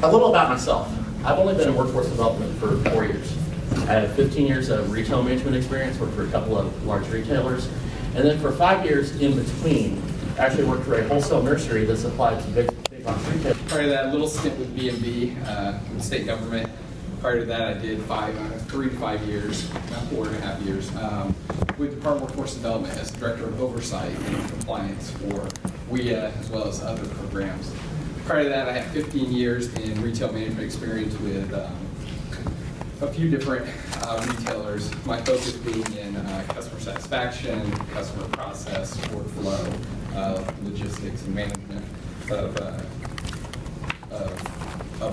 A little about myself. I've only been in workforce development for 4 years. I have 15 years of retail management experience, worked for a couple of large retailers, and then for 5 years in between, I actually worked for a wholesale nursery that supplied to big box retailers. Prior to that, a little stint with B&B, with state government. Prior to that, I did 3 to 5 years, about 4.5 years, with Department of Workforce Development as Director of Oversight and Compliance for WIA as well as other programs. Prior to that, I have 15 years in retail management experience with a few different retailers. My focus being in customer satisfaction, customer process, workflow, logistics, and management of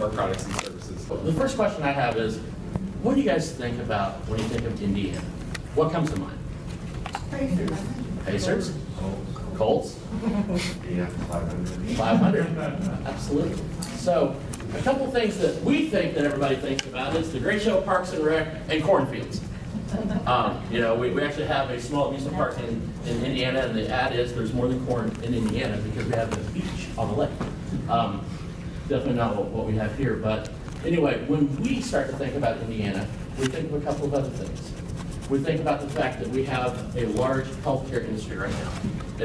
our products and services. The first question I have is, what do you guys think about when you think of Indiana? What comes to mind? Pacers. Pacers? Colts? Yeah, 500. 500, absolutely. So, a couple things that we think that everybody thinks about is the great show Parks and Rec and cornfields. You know, we actually have a small amusement park in Indiana, and the ad is there's more than corn in Indiana because we have the beach on the lake. Definitely not what we have here, but anyway, when we start to think about Indiana, we think of a couple of other things. We think about the fact that we have a large healthcare industry right now.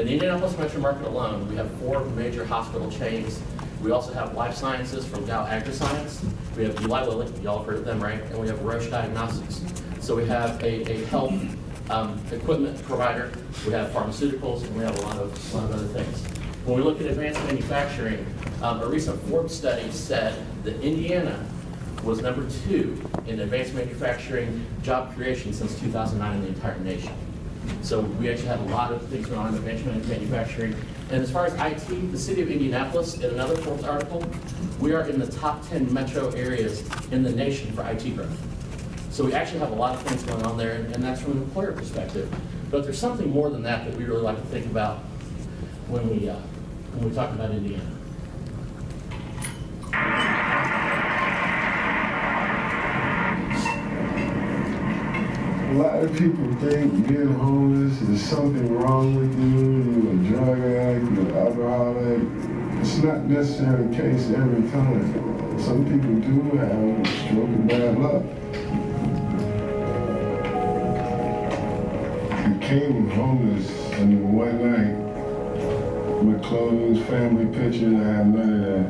In the Indianapolis metro market alone, we have 4 major hospital chains. We also have life sciences from Dow AgriScience. We have Eli Lilly, y'all have heard of them, right? And we have Roche Diagnostics. So we have a health equipment provider, we have pharmaceuticals, and we have a lot of other things. When we look at advanced manufacturing, a recent Forbes study said that Indiana was number 2 in advanced manufacturing job creation since 2009 in the entire nation. So we actually have a lot of things going on in advanced manufacturing. And as far as IT, the city of Indianapolis, in another Forbes article, we are in the top 10 metro areas in the nation for IT growth. So we actually have a lot of things going on there, and that's from an employer perspective. But there's something more than that that we really like to think about when we talk about Indiana. A lot of people think being homeless is something wrong with you, you're a drug addict, you're an alcoholic. It's not necessarily the case every time. Some people do have a stroke of bad luck. I became homeless in one night. My clothes, family pictures, I had none of that.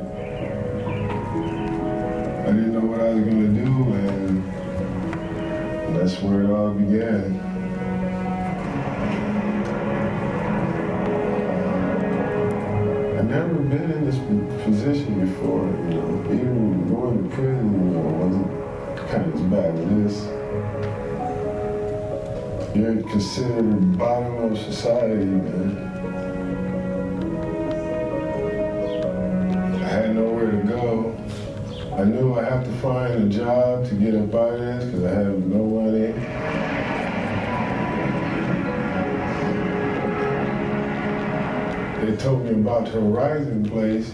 I didn't know what I was going to do, and that's where it all began. I've never been in this position before, you know. Even going to prison, you know, wasn't kind of as bad as this. You're considered the bottom of society, man. I had nowhere to go. I knew I had to find a job to get up out of this because I have no money. They told me about the Horizon place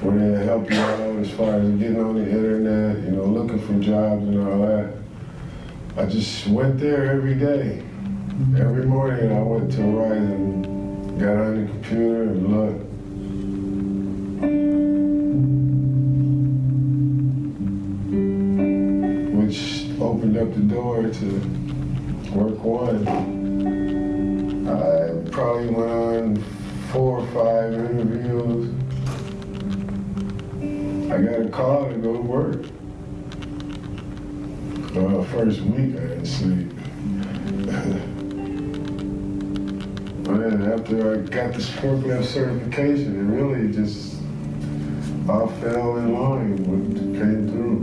where they help you out as far as getting on the internet, you know, looking for jobs and all that. I just went there every day. Every morning I went to Horizon, got on the computer and looked. Opened up the door to Work One. I probably went on 4 or 5 interviews. I got a call to go to work. First week I didn't sleep. But then after I got the forklift certification, it really just all fell in line with what came through.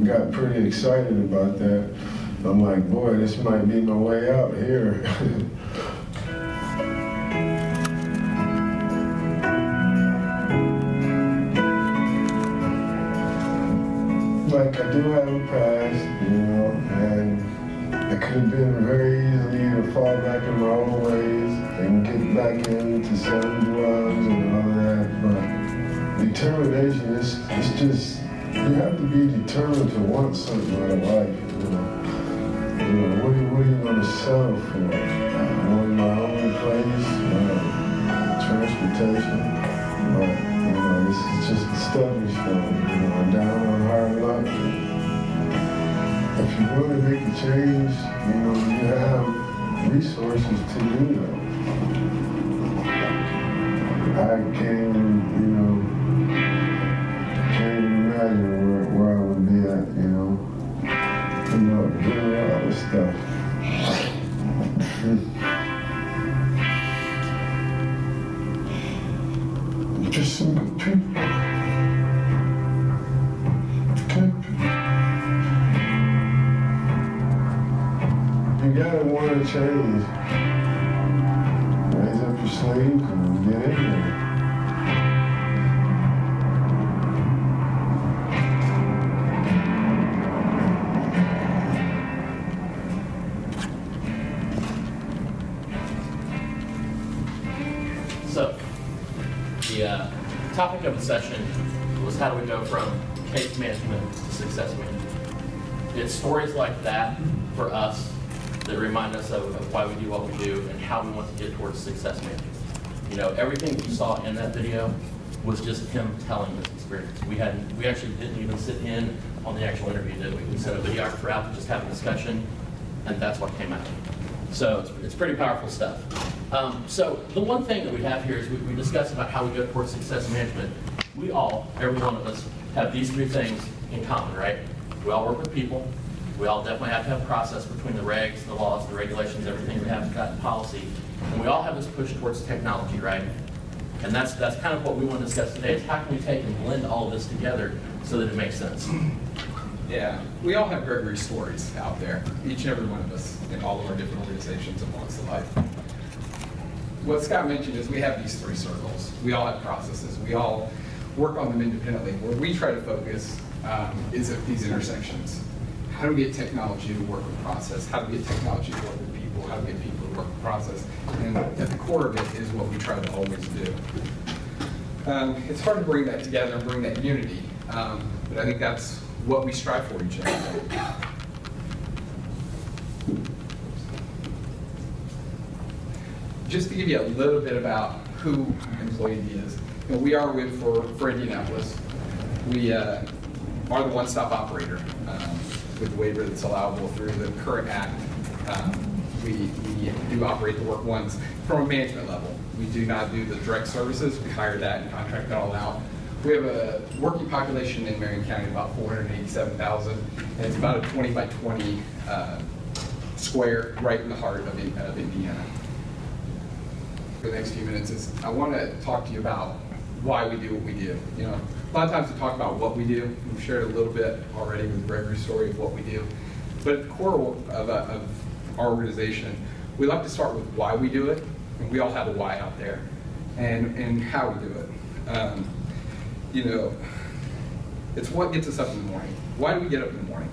Got pretty excited about that. I'm like, boy, this might be my way out here. Like, I do have a past, you know, and it could have been very easy to fall back in my old ways and get back into selling drugs and all that, but determination is just, you have to be determined to want something out of life, you know. What are you going to settle for? Wanting my own place, transportation, but, you know, this is just a stepping stone, you know. if you want to make a change, you know, you have resources to do that. I can't, you know, can't imagine where I would be at, you know, doing all this stuff. Just some good people. You gotta want to change. Raise up your sleeves and get in there. So, the topic of the session was how do we go from case management to success management. It's stories like that for us that remind us of why we do what we do and how we want to get towards success management. You know, everything you saw in that video was just him telling this experience. We actually didn't even sit in on the actual interview, did we? We sent a videographer out to just have a discussion, and that's what came out. So it's pretty powerful stuff. So the one thing that we have here is we discussed about how we go towards success management. We all, every one of us, have these three things in common, right? We all work with people. We all definitely have to have a process between the regs, the laws, the regulations, everything we have got in policy. And we all have this push towards technology, right? And that's kind of what we want to discuss today, is how can we take and blend all of this together so that it makes sense? Yeah, we all have Gregory stories out there, each and every one of us in all of our different organizations and walks of life. What Scott mentioned is we have these three circles. We all have processes. We all work on them independently. Where we try to focus is at these intersections. How do we get technology to work with process? How do we get technology to work with people? How do we get people to work with process? And at the core of it is what we try to always do. It's hard to bring that together and bring that unity, but I think that's what we strive for each other. Just to give you a little bit about who OneFlow is, you know, we are with for Indianapolis. We are the one-stop operator with the waiver that's allowable through the current act. We do operate the work ones from a management level. We do not do the direct services. We hire that and contract that all out. We have a working population in Marion County of about 487,000, and it's about a 20 by 20 square right in the heart of Indiana. For the next few minutes is I want to talk to you about why we do what we do. You know, a lot of times we talk about what we do. We've shared a little bit already with Gregory's story of what we do. But at the core of our organization, we like to start with why we do it. And we all have a why out there, and how we do it. You know, it's what gets us up in the morning. Why do we get up in the morning?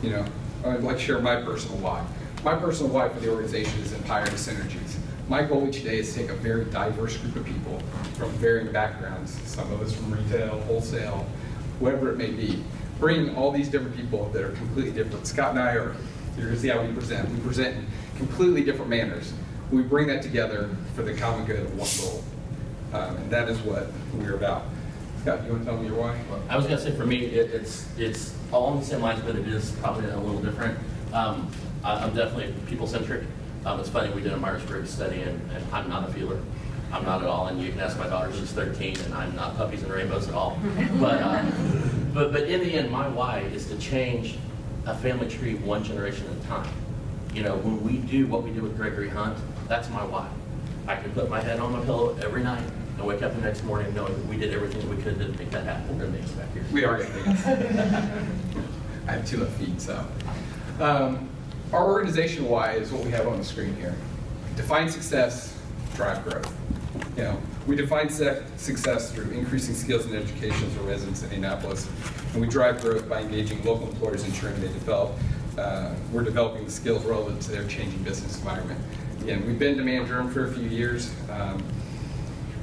You know, I'd like to share my personal why. My personal why for the organization is Empyra to Synergies. My goal each day is to take a very diverse group of people from varying backgrounds, some of us from retail, wholesale, whatever it may be, bring all these different people that are completely different. Scott and I are, you're gonna see how we present. We present in completely different manners. We bring that together for the common good of one goal. And that is what we're about. Scott, you want to tell me your why? Well, I was going to say for me, it's all on the same lines, but it is probably a little different. I'm definitely people-centric. It's funny, we did a Myers-Briggs study, and I'm not a feeler. I'm not at all, and you can ask my daughter, she's 13, and I'm not puppies and rainbows at all. But in the end, my why is to change a family tree one generation at a time. You know, when we do what we do with Gregory Hunt, that's my why. I can put my head on my pillow every night and wake up the next morning knowing that we did everything we could to make that happen. We're going to back here. We are going to I have 2 left feet, so. Our organization why is what we have on the screen here. Define success, drive growth. You know, we define success through increasing skills and education for residents in Indianapolis, and we drive growth by engaging local employers, ensuring they develop. We're developing the skills relevant to their changing business environment. Again, we've been demand-driven for a few years.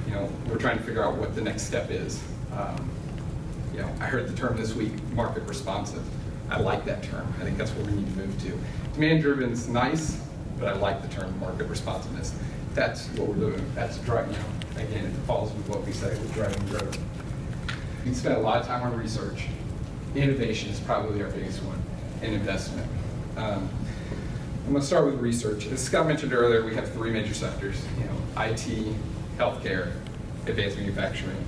You know, we're trying to figure out what the next step is. You know, I heard the term this week, market responsive. I like that term. I think that's what we need to move to. Demand-driven is nice, but I like the term market responsiveness. That's what we're doing. That's driving, you know, again, it falls with what we say with driving growth. We spend a lot of time on research. Innovation is probably our biggest one. and investment. I'm going to start with research. As Scott mentioned earlier, we have 3 major sectors: IT, healthcare, advanced manufacturing.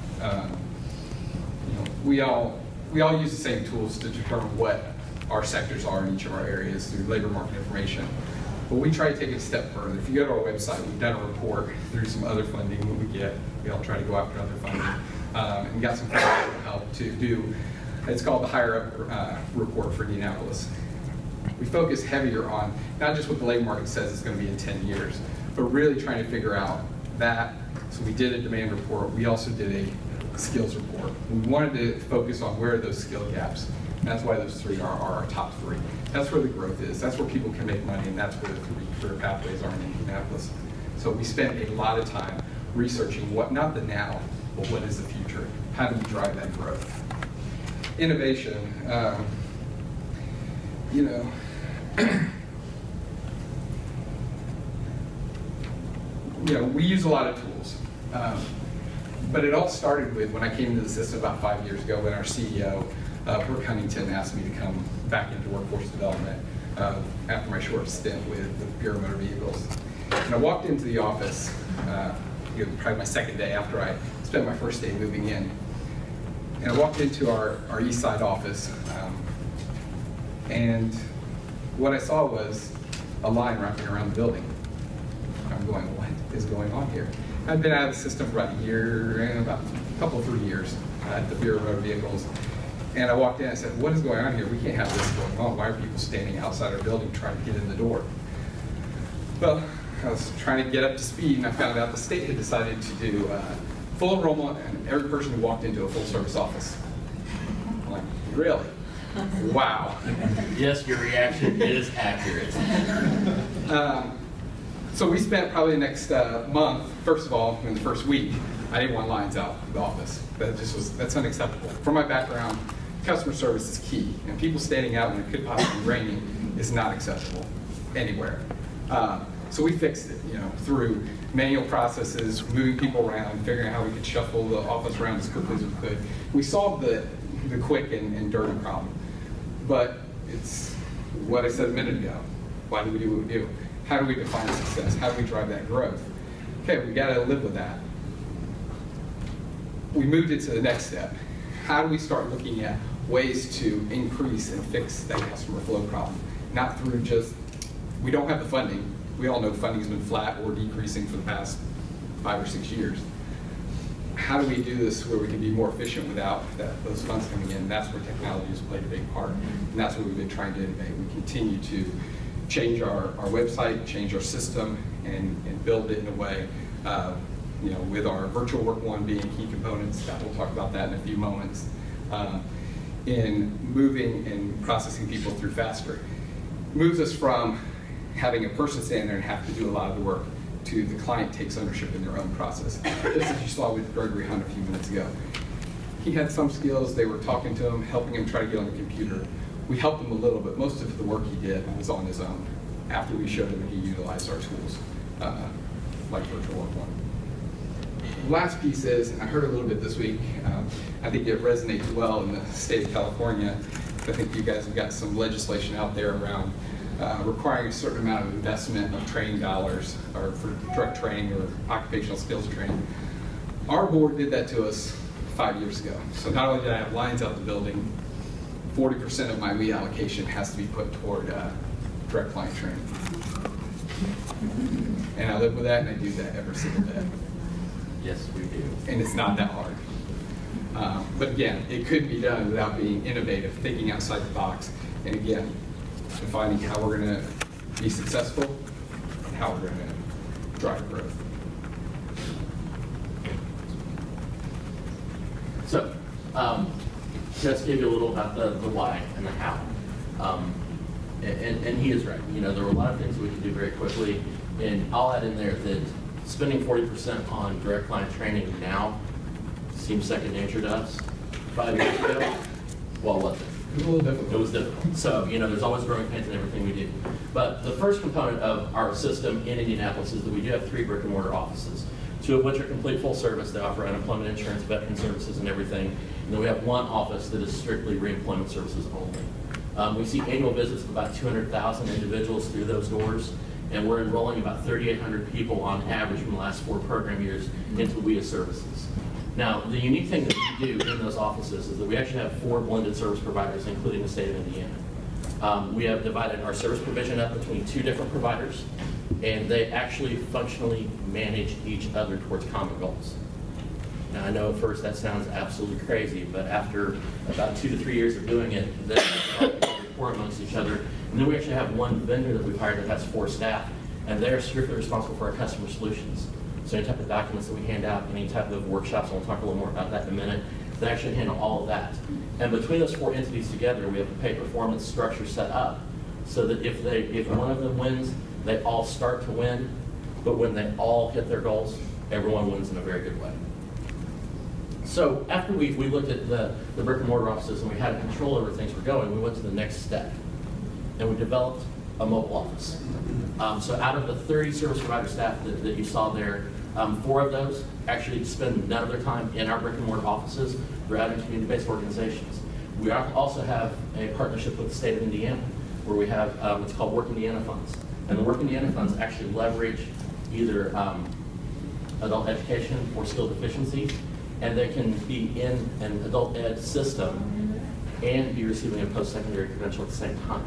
We all use the same tools to determine what our sectors are in each of our areas through labor market information. But we try to take it a step further. If you go to our website, we've done a report through some other funding that we get. We all try to go after other funding, and got some financial help to do. It's called the Higher Up report for Indianapolis. We focus heavier on not just what the labor market says it's going to be in 10 years, but really trying to figure out that. So we did a demand report. We also did a skills report. We wanted to focus on where are those skill gaps. And that's why those 3 are our top 3. That's where the growth is. That's where people can make money, and that's where the 3 career pathways are in Indianapolis. So we spent a lot of time researching what, not the now, but what is the future? How do we drive that growth? Innovation, we use a lot of tools. But it all started with when I came into the system about 5 years ago when our CEO, Brooke Huntington, asked me to come back into workforce development after my short stint with Empyra Motor Vehicles. And I walked into the office, probably my second day after I spent my first day moving in. And I walked into our East Side office, and what I saw was a line wrapping around the building. I'm going, what is going on here? I'd been out of the system for about a year, and about a couple, 3 years at the Bureau of Motor Vehicles. And I walked in and I said, what is going on here? We can't have this going on. Why are people standing outside our building trying to get in the door? Well, I was trying to get up to speed, and I found out the state had decided to do full enrollment and every person who walked into a full service office. I'm like, really? Wow. Yes, your reaction is accurate. So we spent probably the next month, first of all, in the first week, I didn't want lines out of the office. That's unacceptable. From my background, customer service is key. And people standing out when it could possibly be raining is not acceptable anywhere. So we fixed it, through manual processes, moving people around, figuring out how we could shuffle the office around as quickly as we could. We solved the quick and dirty problem. But it's what I said a minute ago. Why do we do what we do? How do we define success? How do we drive that growth? Okay, we got to live with that. We moved it to the next step. How do we start looking at ways to increase and fix that customer flow problem? Not through just, we don't have the funding. We all know funding's been flat or decreasing for the past 5 or 6 years. How do we do this where we can be more efficient without those funds coming in? That's where technology has played a big part. And that's what we've been trying to innovate. We continue to change our website, change our system, and build it in a way, with our virtual work one being key components. Scott will talk about that in a few moments. In moving and processing people through faster. Moves us from having a person stand there and have to do a lot of the work to the client takes ownership in their own process. Just as you saw with Gregory Hunt a few minutes ago. He had some skills, they were talking to him, helping him try to get on the computer. We helped him a little bit. Most of the work he did was on his own after we showed him he utilized our tools, like Virtual Work One. The last piece is, and I heard a little bit this week, I think it resonates well in the state of California. I think you guys have got some legislation out there around requiring a certain amount of investment of training dollars or for direct training or occupational skills training. Our board did that to us 5 years ago. So not only did I have lines out the building, 40% of my reallocation has to be put toward direct client training. And I live with that and I do that every single day. Yes, we do. And it's not that hard. But again, it could be done without being innovative, thinking outside the box, and again, defining how we're going to be successful and how we're going to drive growth. So, just give you a little about the why and the how. And he is right. There were a lot of things we could do very quickly, and I'll add in there that spending 40% on direct client training now seems second nature to us. 5 years ago, well, was it? It was a little difficult. It was difficult. So, there's always growing pains in everything we do. But the first component of our system in Indianapolis is that we do have 3 brick and mortar offices, 2 of which are complete full service. They offer unemployment insurance, veteran services, and everything. And then we have 1 office that is strictly reemployment services only. We see annual visits of about 200,000 individuals through those doors, and we're enrolling about 3,800 people on average from the last 4 program years into WIA services. Now, the unique thing that we do in those offices is that we actually have 4 blended service providers, including the state of Indiana. We have divided our service provision up between 2 different providers, and they actually functionally manage each other towards common goals. Now, I know at first that sounds absolutely crazy, but after about 2 to 3 years of doing it, they report amongst each other. And then we actually have 1 vendor that we've hired that has 4 staff, and they're strictly responsible for our customer solutions. So any type of documents that we hand out, any type of workshops, and we'll talk a little more about that in a minute, they actually handle all of that. And between those 4 entities together, we have a pay performance structure set up so that if one of them wins, they all start to win, but when they all hit their goals, everyone wins in a very good way. So after we looked at the brick and mortar offices and we had control over things were going, we went to the next step, and we developed a mobile office. So out of the 30 service provider staff that you saw there, 4 of those actually spend none of their time in our brick and mortar offices. They're out in community-based organizations. We also have a partnership with the state of Indiana where we have what's called Work Indiana funds. And the Work Indiana funds actually leverage either adult education or skill deficiencies, and they can be in an adult ed system and be receiving a post-secondary credential at the same time.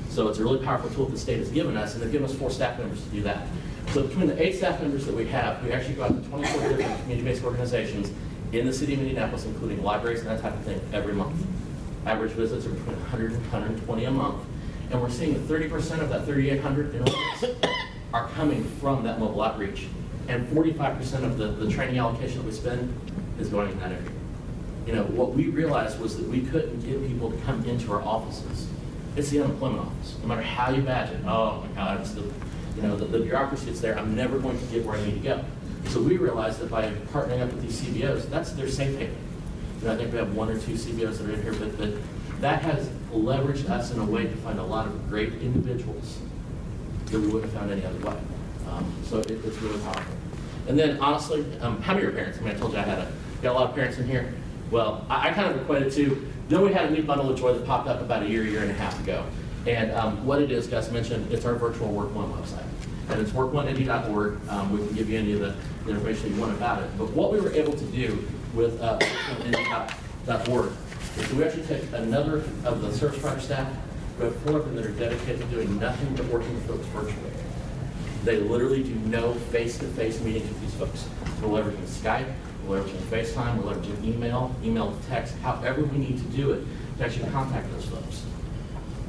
So it's a really powerful tool that the state has given us, and they've given us 4 staff members to do that. So between the 8 staff members that we have, we actually go out to 24 different community-based organizations in the city of Indianapolis, including libraries and that type of thing, every month. Average visits are between 100 and 120 a month, and we're seeing that 30% of that 3,800 enrollments are coming from that mobile outreach, and 45% of the training allocation that we spend is going in that area. You know, what we realized was that we couldn't get people to come into our offices. It's the unemployment office. No matter how you badge it, oh my God, it's the bureaucracy that's there. I'm never going to get where I need to go. So we realized that by partnering up with these CBOs, that's their safe haven. You know, I think we have 1 or 2 CBOs that are in here, but that has leveraged us in a way to find a lot of great individuals that we wouldn't have found any other way. So it's really powerful. And then honestly, how many are parents? I mean, I told you I got a lot of parents in here. Well, I kind of equate it to, then we had a new bundle of joy that popped up about a year and a half ago. And what it is, Gus mentioned, it's our virtual Work One website. And it's WorkOneIndy.org. We can give you any of the information you want about it. But what we were able to do with WorkOneIndy.org is we actually take another of the service provider staff. We have 4 of them that are dedicated to doing nothing but working with folks virtually. They literally do no face-to-face meetings with these folks. We're leveraging Skype, we're leveraging FaceTime, we're leveraging email to text, however we need to do it to actually contact those folks.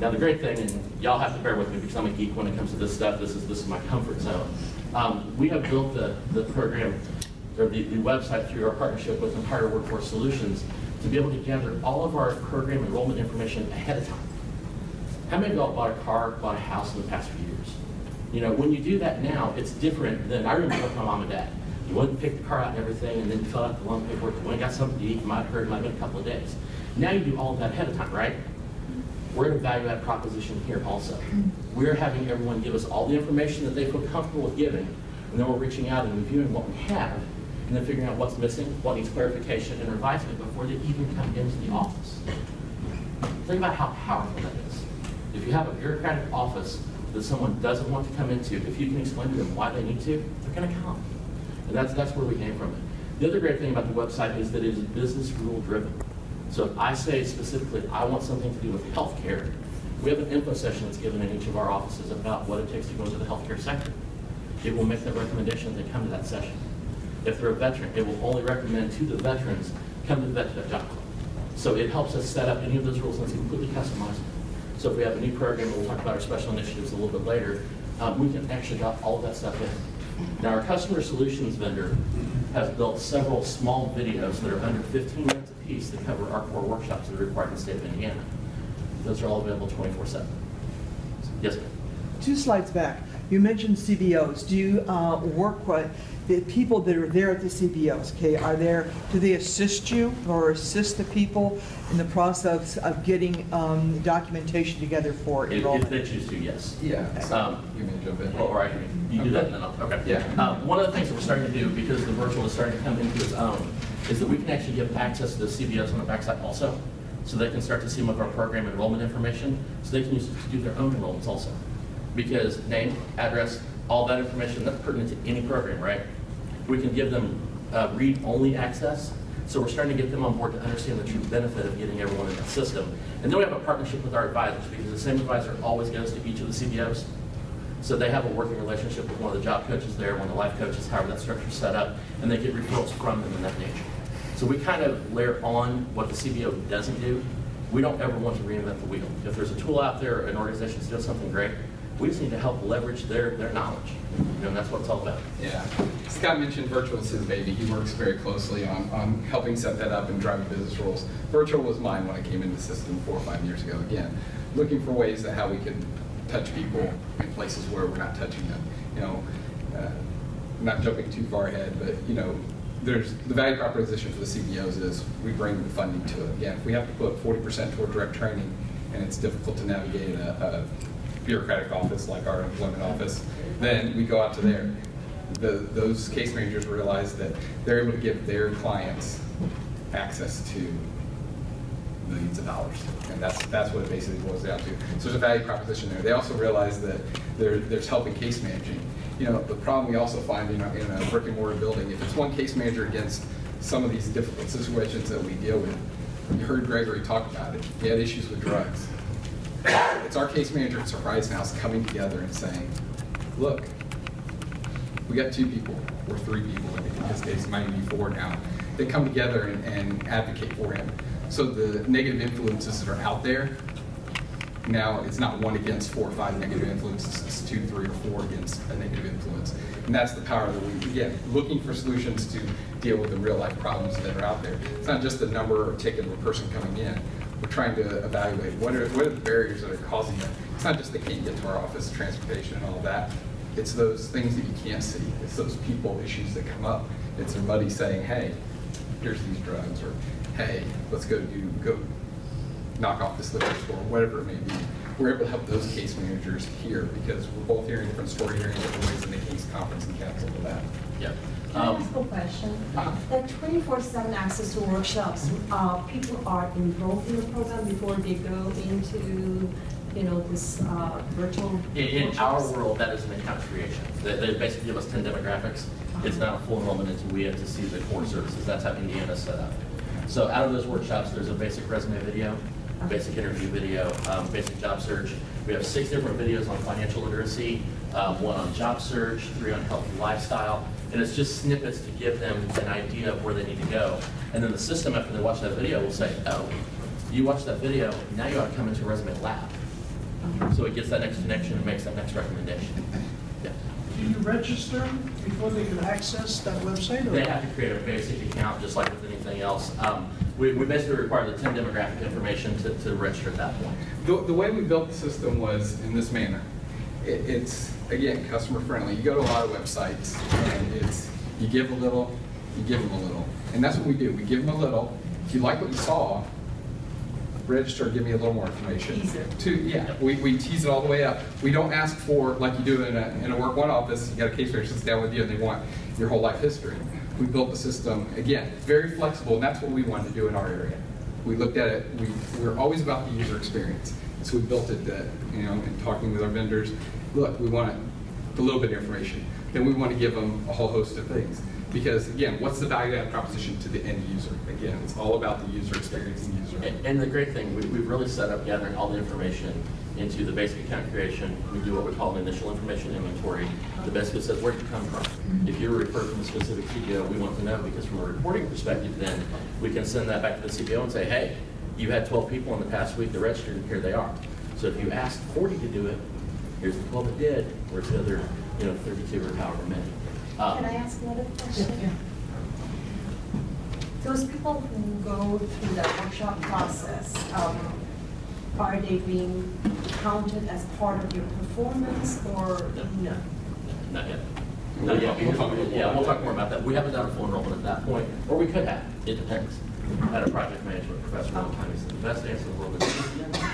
Now the great thing, and y'all have to bear with me because I'm a geek when it comes to this stuff, this is my comfort zone. We have built the program, or the website through our partnership with Empyra Workforce Solutions to be able to gather all of our program enrollment information ahead of time. How many of y'all bought a car, bought a house in the past few years? You know, when you do that now, it's different than I remember with my mom and dad. You went and picked the car out and everything, and then you fill out the loan paperwork, you went and got something to eat, you might have heard, it might have been a couple of days. Now you do all of that ahead of time, right? We're in a value-add proposition here also. We're having everyone give us all the information that they feel comfortable with giving, and then we're reaching out and reviewing what we have, and then figuring out what's missing, what needs clarification, and revising it before they even come into the office. Think about how powerful that is. If you have a bureaucratic office that someone doesn't want to come into, if you can explain to them why they need to, they're going to come. And that's where we came from it. The other great thing about the website is that it is business rule driven. So if I say specifically, I want something to do with healthcare, we have an info session that's given in each of our offices about what it takes to go into the healthcare sector. It will make that recommendation if they come to that session. If they're a veteran, it will only recommend to the veterans, come to the Vet Job Club. So it helps us set up any of those rules, and it's completely customizable. So if we have a new program, and we'll talk about our special initiatives a little bit later, we can actually drop all of that stuff in. Now our customer solutions vendor has built several small videos that are under 15 minutes a piece that cover our core workshops that are required in the state of Indiana. Those are all available 24/7. Yes, ma'am. 2 slides back, you mentioned CBOs. Do you work with the people that are there at the CBOs? Okay, do they assist you or assist the people in the process of getting documentation together for enrollment? If they choose to, yes. Yeah. You may jump in. All right, you do that and then I'll, okay. Yeah. One of the things that we're starting to do, because the virtual is starting to come into its own, is that we can actually give access to the CBOs on the backside also. so they can start to see some of our program enrollment information, so they can use it to do their own enrollments also. Because name, address, all that information, that's pertinent to any program, right? We can give them read-only access, so we're starting to get them on board to understand the true benefit of getting everyone in that system. And then we have a partnership with our advisors, because the same advisor always goes to each of the CBOs. So they have a working relationship with one of the job coaches there, one of the life coaches, however that structure's set up, and they get referrals from them in that nature. So we kind of layer on what the CBO doesn't do. We don't ever want to reinvent the wheel. If there's a tool out there, an organization's doing something great, we just need to help leverage their knowledge. And that's what it's all about. Yeah. Scott mentioned virtual is his baby. He works very closely on helping set that up and driving business rules. Virtual was mine when I came into the system 4 or 5 years ago. Again, looking for ways that how we can touch people in places where we're not touching them. You know, not jumping too far ahead, but you know, there's the value proposition for the CBOs is we bring the funding to it. Again, if we have to put 40% toward direct training, and it's difficult to navigate a bureaucratic office like our employment office, then we go out to there. Those case managers realize that they're able to give their clients access to millions of dollars, and that's what it basically boils down to. So there's a value proposition there. They also realize that there's help in case managing. You know, the problem we also find in a brick and mortar building, if it's one case manager against some of these difficult situations that we deal with, you heard Gregory talk about it. He had issues with drugs. It's our case manager at Surprise House coming together and saying, look, we got 2 people, or 3 people, in this case, it might be 4 now. They come together and advocate for him. So the negative influences that are out there, now it's not 1 against 4 or 5 negative influences, it's 2, 3, or 4 against a negative influence. And that's the power that we get, looking for solutions to deal with the real life problems that are out there. It's not just a number or ticket of a person coming in. We're trying to evaluate what are the barriers that are causing it. It's not just they can't get to our office, transportation and all that. It's those things that you can't see. It's those people issues that come up. It's their buddy saying, hey, here's these drugs, or hey, let's go knock off this liquor store, whatever it may be. We're able to help those case managers here because we're both hearing different stories, hearing different ways in the case conference and council for that. Yeah. Can I ask a question? The 24/7 access to workshops, people are enrolled in the program before they go into, you know, this virtual In workshops? our world, that is an account creation. They basically give us 10 demographics. It's not a full enrollment until we have to see the core services. That's how Indiana's set up. So out of those workshops, there's a basic resume video, basic interview video, basic job search. We have 6 different videos on financial literacy, 1 on job search, 3 on healthy lifestyle. And it's just snippets to give them an idea of where they need to go. And then the system, after they watch that video, will say, oh, you watched that video, now you ought to come into Resume Lab. So it gets that next connection and makes that next recommendation. Yeah. Do you register before they can access that website? Or? They have to create a basic account, just like with anything else. We basically require the 10 demographic information to register at that point. The way we built the system was in this manner. It's, again, customer friendly. You go to a lot of websites, and it's, you give a little, you give them a little. And that's what we do. We give them a little. If you like what you saw, register, give me a little more information. Teaser. We tease it all the way up. We don't ask for, like you do in a Work One office, you got a case manager sits down with you and they want your whole life history. We built the system, again, very flexible, and that's what we wanted to do in our area. We looked at it, we're always about the user experience. So we built it that, you know, in talking with our vendors, look, we want a little bit of information. Then we want to give them a whole host of things. Because again, what's the value add proposition to the end user? Again, it's all about the user experience and user. And the great thing, we've really set up gathering all the information into the basic account creation. We do what we call an initial information inventory. The basically says where you come from. If you're referred from a specific CBO, we want to know, because from a reporting perspective, then we can send that back to the CBO and say, hey, you had 12 people in the past week that registered, and here they are. So if you asked 40 to do it, here's the 12 that did, where's the other, 32 or however many. Can I ask another question? Yeah. Those people who go through that workshop process, are they being counted as part of your performance, or no? Not yet. Not yet. We'll talk more about that. We haven't done a full enrollment at that point, or we could have. It depends. I had a project management professor one time. He said, the best answer in the world is yes.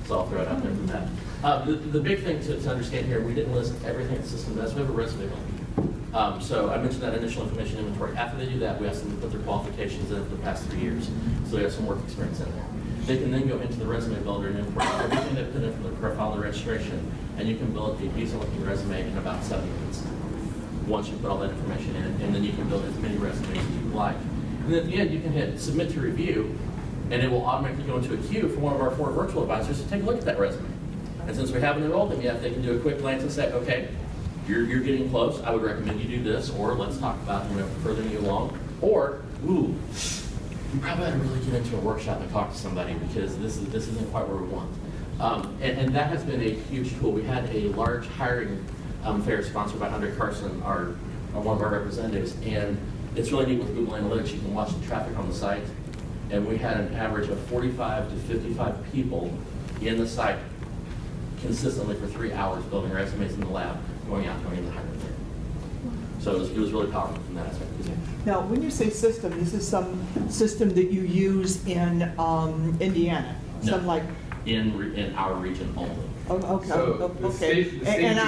So I'll throw it out there for that. The big thing to understand here, we didn't list everything the system does. We have a resume link. So I mentioned that initial information inventory. After they do that, we ask them to put their qualifications in for the past 3 years. So they have some work experience in there. they can then go into the resume builder and import everything they put in from the profile to registration, and you can build a decent-looking resume in about 7 minutes. Once you put all that information in, and then you can build as many resumes as you like. And then at the end, you can hit submit to review, and it will automatically go into a queue for one of our 4 virtual advisors to take a look at that resume. And since we haven't enrolled them yet, they can do a quick glance and say, okay, you're getting close. I would recommend you do this, or let's talk about furthering you along. Or, ooh, you probably ought to really get into a workshop and talk to somebody because this isn't quite where we want. And that has been a huge tool. We had a large hiring fair sponsored by Andre Carson, one of our representatives, and it's really neat with Google Analytics. You can watch the traffic on the site, and we had an average of 45 to 55 people in the site consistently for 3 hours building resumes in the lab, going in the hiring fair. So it was really powerful from that aspect. Now, when you say system, this is some system that you use in Indiana? No. Some like in our region only. Oh, okay. So the Okay. state- And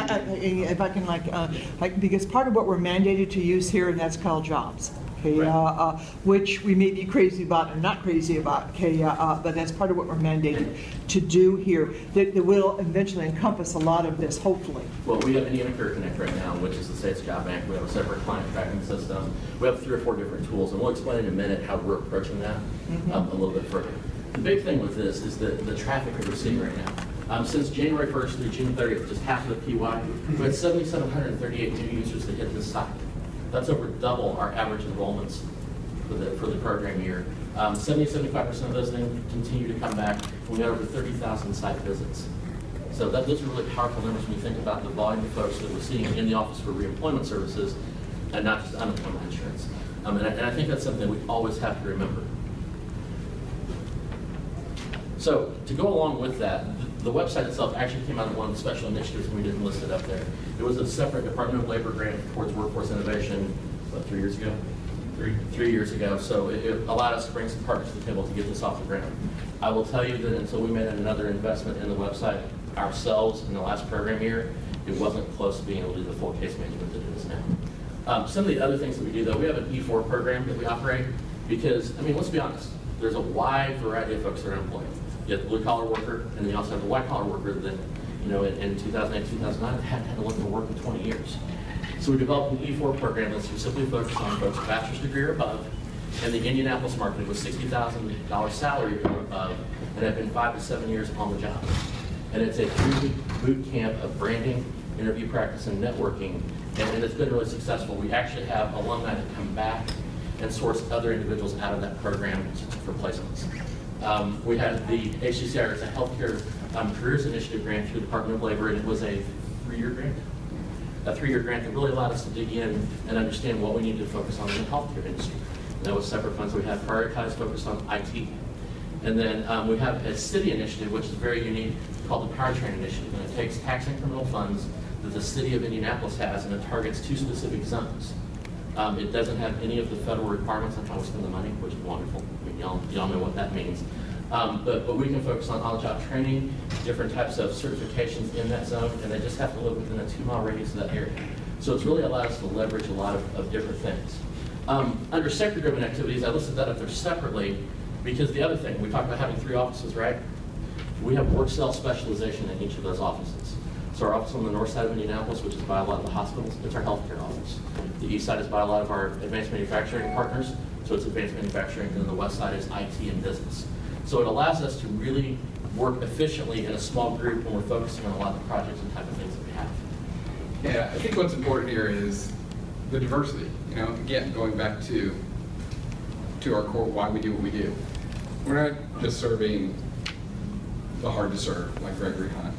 if I can because part of what we're mandated to use here, and that's called jobs. Okay, Right. which we may be crazy about or not crazy about. Okay, but that's part of what we're mandated to do here. That will eventually encompass a lot of this, hopefully. Well, we have an Empyra Connect right now, which is the state's job bank. We have a separate client tracking system. We have 3 or 4 different tools, and we'll explain in a minute how we're approaching that a little bit further. The big thing with this is the traffic that we're seeing right now. Since January 1st through June 30th, just half of the PY, we had 7,738 new users that hit this site. That's over double our average enrollments for the program year. 70-75% of those then continue to come back. We got over 30,000 site visits. So those are really powerful numbers when you think about the volume of folks that we're seeing in the office for reemployment services and not just unemployment insurance. And I think that's something we always have to remember. So to go along with that, the website itself actually came out of one of the special initiatives, and we didn't list it up there. It was a separate Department of Labor grant towards workforce innovation, what, 3 years ago? 3 years ago. So it allowed us to bring some partners to the table to get this off the ground. I will tell you that until we made another investment in the website ourselves in the last program year, it wasn't close to being able to do the full case management that it is now. Some of the other things that we do, though, we have an E4 program that we operate because, I mean, let's be honest, there's a wide variety of folks that are employed. You have the blue-collar worker, and then you also have the white-collar worker that, in 2008, 2009, hadn't looked for work in 20 years. So we developed an E4 program that's specifically focused on folks' bachelor's degree or above, and the Indianapolis market was $60,000 salary or above, and have been 5 to 7 years on the job. And it's a 3-week boot camp of branding, interview practice, and networking, and it's been really successful. We actually have alumni that come back and source other individuals out of that program for placements. We had the HCCR as a healthcare careers initiative grant through the Department of Labor, and it was a 3-year grant. A 3-year grant that really allowed us to dig in and understand what we needed to focus on in the healthcare industry. And that was separate funds. We had prioritized focused on IT. And then we have a city initiative, which is very unique, called the Powertrain Initiative. And it takes tax incremental funds that the city of Indianapolis has, and it targets 2 specific zones. It doesn't have any of the federal requirements on how we spend the money, which is wonderful. I mean, y'all know what that means. But we can focus on on-the-job training, different types of certifications in that zone, and they just have to live within a 2-mile radius of that area. So it's really allowed us to leverage a lot of different things. Under sector-driven activities, I listed that up there separately because the other thing, we talked about having 3 offices, right? We have work cell specialization in each of those offices. So our office on the north side of Indianapolis, which is by a lot of the hospitals, it's our healthcare office. The east side is by a lot of our advanced manufacturing partners, so it's advanced manufacturing, and then the west side is IT and business. So it allows us to really work efficiently in a small group when we're focusing on a lot of the projects and type of things that we have. Yeah, I think what's important here is the diversity. Again, going back to our core, why we do what we do. We're not just serving the hard to serve, like Gregory Hunt.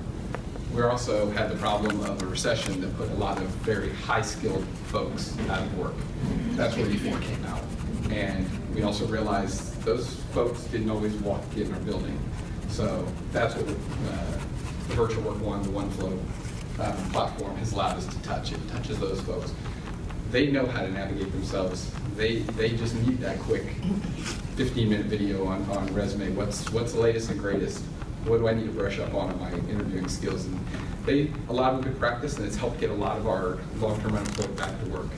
We also had the problem of a recession that put a lot of very high-skilled folks out of work. That's where E4 came out. And we also realized those folks didn't always walk in our building. So that's what the Virtual Work One, the OneFlow platform has allowed us to touch. It touches those folks. They know how to navigate themselves. They just need that quick 15-minute video on resume. What's the latest and greatest? What do I need to brush up on my interviewing skills? And they allow them good practice, and it's helped get a lot of our long-term unemployed back to work.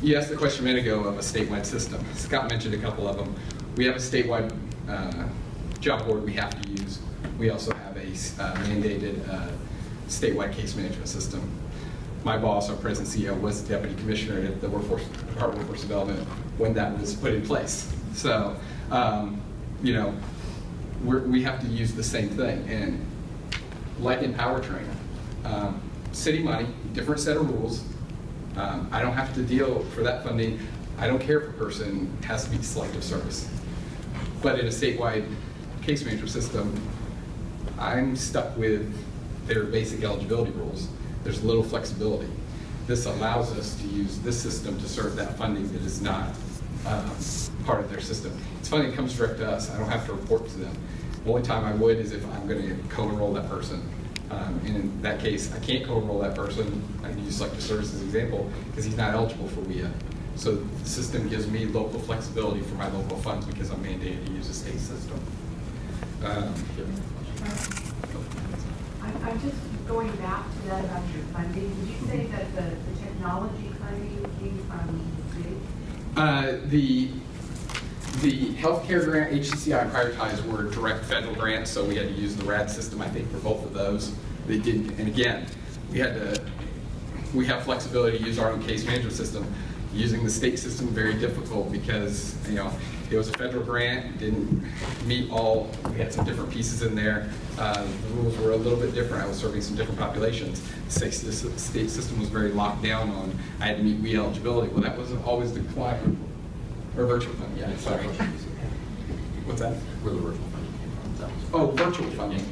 You asked the question a minute ago of a statewide system. Scott mentioned a couple of them. we have a statewide job board we have to use. We also have a mandated statewide case management system. My boss, our president CEO, was the deputy commissioner at the Department of Workforce Development when that was put in place. So, you know, we have to use the same thing. And like in powertrain, city money, different set of rules. I don't have to deal for that funding. I don't care if a person has to be selective service. But in a statewide case management system, I'm stuck with their basic eligibility rules. There's little flexibility. This allows us to use this system to serve that funding that is not part of their system. It's funding that comes direct to us. I don't have to report to them. The only time I would is if I'm going to co-enroll that person. And in that case, I can't co-enroll that person. I can use selective service as an example because he's not eligible for WIA. So the system gives me local flexibility for my local funds because I'm mandated to use a state system. I'm just going back to that about your funding. Did you say that the technology funding came from the city? The healthcare grant, HCCI prioritized were direct federal grants, so we had to use the RAD system, I think, for both of those. They didn't, and again, we have flexibility to use our own case management system. Using the state system, very difficult because, you know, it was a federal grant, didn't meet all, we had some different pieces in there. The rules were a little bit different. I was serving some different populations. The state system was very locked down on, I had to meet WIA eligibility. Well, that wasn't always the client. Or virtual funding, yeah, sorry. What's that? Where the virtual funding came from. Oh, virtual funding.